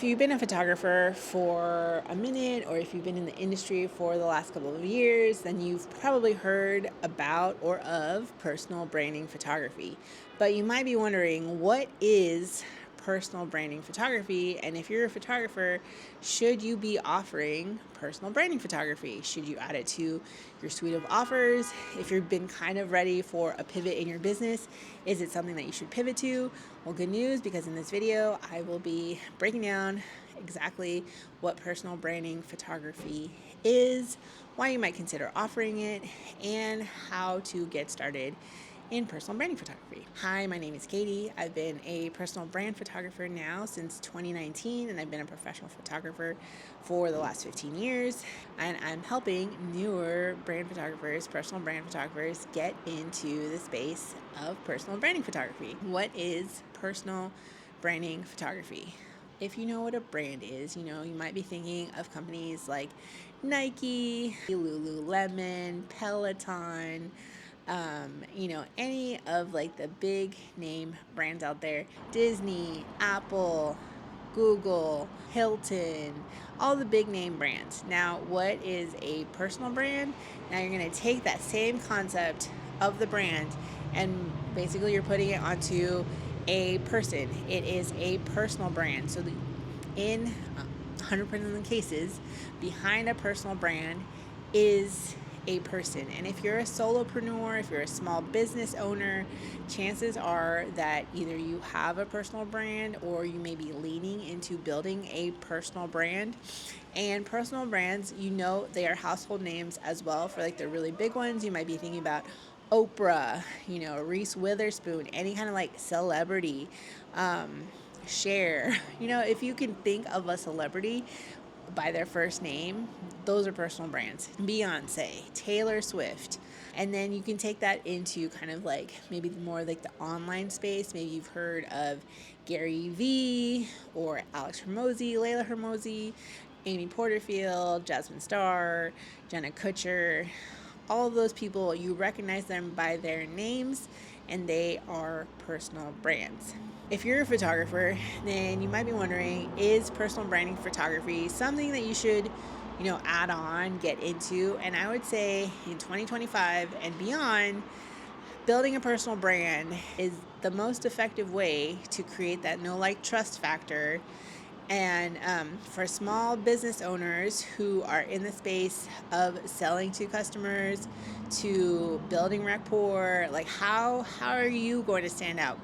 If you've been a photographer for a minute or if you've been in the industry for the last couple of years, then you've probably heard about or of personal branding photography. But you might be wondering, what is personal branding photography? And if you're a photographer, should you be offering personal branding photography? Should you add it to your suite of offers? If you've been kind of ready for a pivot in your business, is it something that you should pivot to? Well, good news, because in this video, I will be breaking down exactly what personal branding photography is, why you might consider offering it, and how to get started in personal branding photography. Hi, my name is Katie. I've been a personal brand photographer now since 2019, and I've been a professional photographer for the last 15 years. And I'm helping newer brand photographers, personal brand photographers, get into the space of personal branding photography. What is personal branding photography? If you know what a brand is, you might be thinking of companies like Nike, Lululemon, Peloton, any of like the big name brands out there, Disney, Apple, Google, Hilton, all the big name brands. Now, what is a personal brand? Now you're going to take that same concept of the brand and basically you're putting it onto a person. It is a personal brand. So in 100% of the cases, behind a personal brand is a person. And if you're a solopreneur, if you're a small business owner, chances are that either you have a personal brand or you may be leaning into building a personal brand. And personal brands, they are household names as well. For like the really big ones, you might be thinking about Oprah, Reese Witherspoon, any kind of like celebrity, Cher. If you can think of a celebrity by their first name, those are personal brands. Beyonce, Taylor Swift. And then you can take that into kind of like maybe more like the online space. Maybe you've heard of Gary Vee or Alex Hormozy, Layla Hormozy, Amy Porterfield, Jasmine Star, Jenna Kutcher. All of those people, you recognize them by their names and they are personal brands. If you're a photographer, then you might be wondering, is personal branding photography something that you should, add on, get into? And I would say in 2025 and beyond, building a personal brand is the most effective way to create that know, like, trust factor. And for small business owners who are in the space of selling to customers, to building rapport, like how are you going to stand out?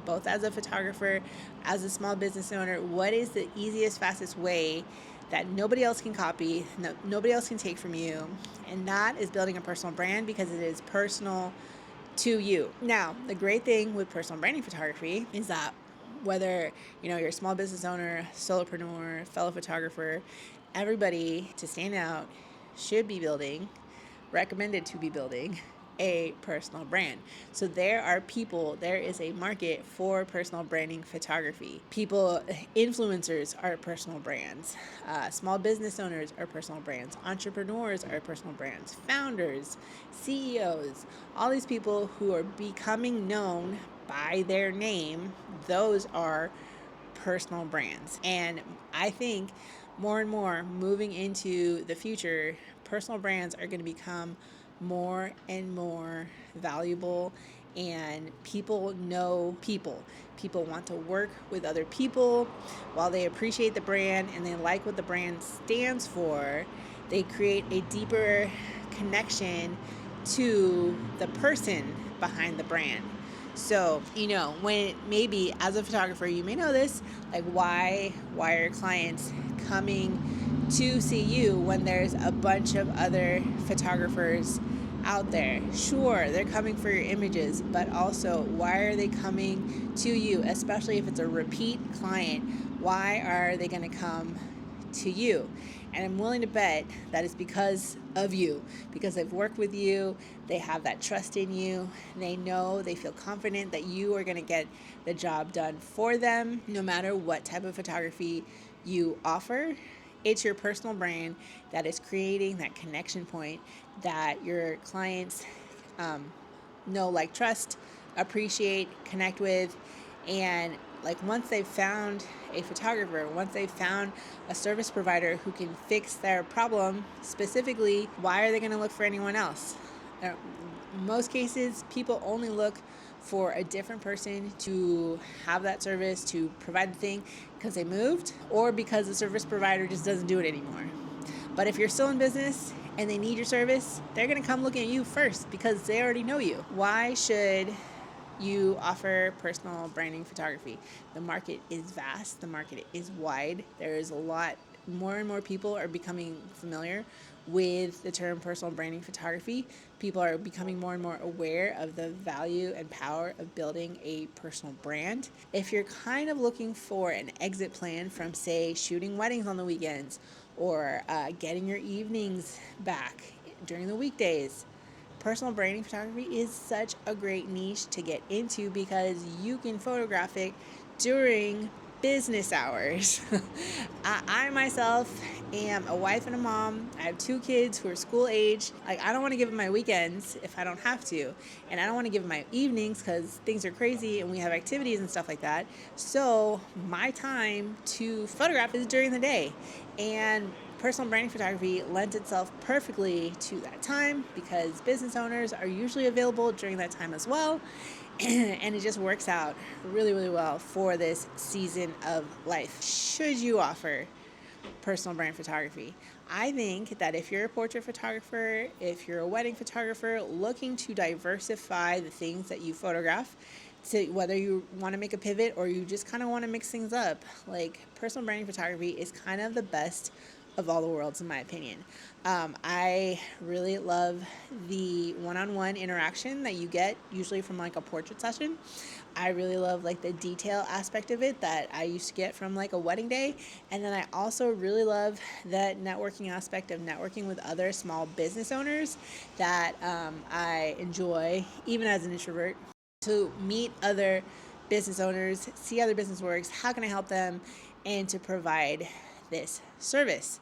Both as a photographer, as a small business owner, what is the easiest, fastest way that nobody else can copy, nobody else can take from you? And that is building a personal brand, because it is personal to you. Now, the great thing with personal branding photography is that whether you're a small business owner, solopreneur, fellow photographer, everybody, to stand out, should be building, recommended to be building a personal brand. So there is a market for personal branding photography. Influencers are personal brands. Small business owners are personal brands. Entrepreneurs are personal brands. Founders, CEOs, all these people who are becoming known by their name, those are personal brands. And I think more and more moving into the future, personal brands are going to become more and more valuable, and people know people. People want to work with other people. While they appreciate the brand and they like what the brand stands for, they create a deeper connection to the person behind the brand. So, when maybe as a photographer, you may know this, like why are clients coming to see you when there's a bunch of other photographers out there? Sure, they're coming for your images, but also why are they coming to you? Especially if it's a repeat client, why are they going to come to you? And I'm willing to bet that it's because of you, because they've worked with you, they have that trust in you, they feel confident that you are going to get the job done for them, no matter what type of photography you offer. It's your personal brand that is creating that connection point that your clients know, like, trust, appreciate, connect with, And like once they've found a photographer, once they've found a service provider who can fix their problem specifically, why are they going to look for anyone else? In most cases, people only look for a different person to have that service, to provide the thing, because they moved or because the service provider just doesn't do it anymore. But if you're still in business and they need your service, they're going to come looking at you first because they already know you. Why should you offer personal branding photography? The market is vast, the market is wide. There is a lot, more and more people are becoming familiar with the term personal branding photography. People are becoming more and more aware of the value and power of building a personal brand. If you're kind of looking for an exit plan from, say, shooting weddings on the weekends or getting your evenings back during the weekdays, personal branding photography is such a great niche to get into because you can photograph it during business hours. I myself am a wife and a mom. I have 2 kids who are school age. Like, I don't want to give them my weekends if I don't have to, and I don't want to give them my evenings because things are crazy and we have activities and stuff like that. So my time to photograph is during the day, and personal branding photography lends itself perfectly to that time because business owners are usually available during that time as well. And it just works out really, really well for this season of life. Should you offer personal brand photography? I think that if you're a portrait photographer, if you're a wedding photographer looking to diversify the things that you photograph, so whether you want to make a pivot or you just kind of want to mix things up, like, personal branding photography is kind of the best of all the worlds, in my opinion. I really love the one-on-one interaction that you get usually from like a portrait session. I really love like the detail aspect of it that I used to get from like a wedding day. And then I also really love that networking aspect of networking with other small business owners that I enjoy, even as an introvert, to meet other business owners, see how their business works, how can I help them, and to provide this service.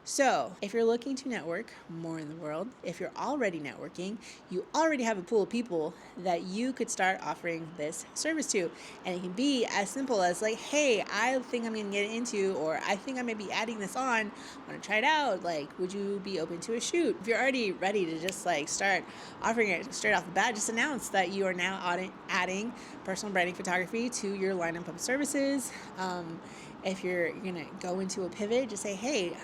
So if you're looking to network more in the world, if you're already networking, you already have a pool of people that you could start offering this service to. And it can be as simple as like, hey, I think I'm going to get into, or I think I may be adding this on. I want to try it out. Like, would you be open to a shoot? If you're already ready to just like start offering it straight off the bat, just announce that you are now adding personal branding photography to your lineup of services. If you're going to go into a pivot, just say, hey,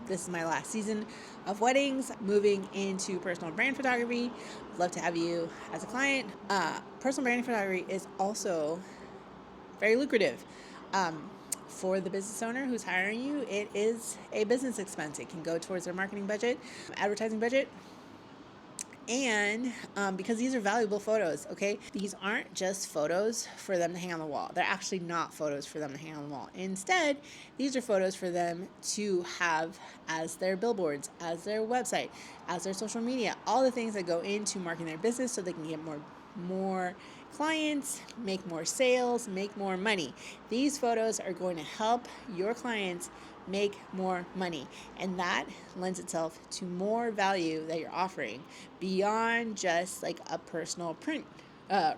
this is my last season of weddings, moving into personal brand photography. I'd love to have you as a client. Personal branding photography is also very lucrative. For the business owner who's hiring you, it is a business expense. It can go towards their marketing budget, advertising budget. And because these are valuable photos, okay? These aren't just photos for them to hang on the wall. They're actually not photos for them to hang on the wall. Instead, these are photos for them to have as their billboards, as their website, as their social media, all the things that go into marketing their business so they can get more clients, make more sales, make more money. These photos are going to help your clients make more money, and that lends itself to more value that you're offering beyond just like a personal print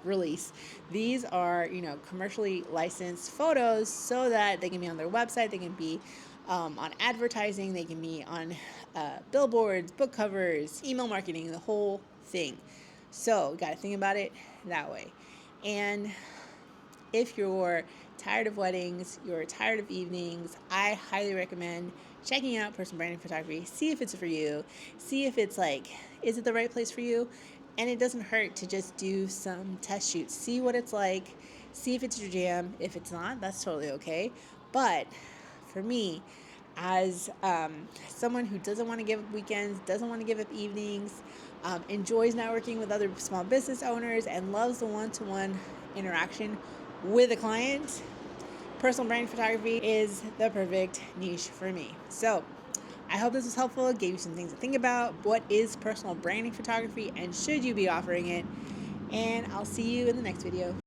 release. These are, commercially licensed photos so that they can be on their website, they can be on advertising, they can be on billboards, book covers, email marketing, the whole thing. So you got to think about it that way. And if you're tired of weddings, you're tired of evenings, I highly recommend checking out personal branding photography. See if it's for you. See if it's like, is it the right place for you? And it doesn't hurt to just do some test shoots. See what it's like. See if it's your jam. If it's not, that's totally okay. But for me, as someone who doesn't want to give up weekends, doesn't want to give up evenings, enjoys networking with other small business owners, and loves the one-to-one interaction with a client, personal branding photography is the perfect niche for me. So I hope this was helpful, gave you some things to think about. What is personal branding photography and should you be offering it? And I'll see you in the next video.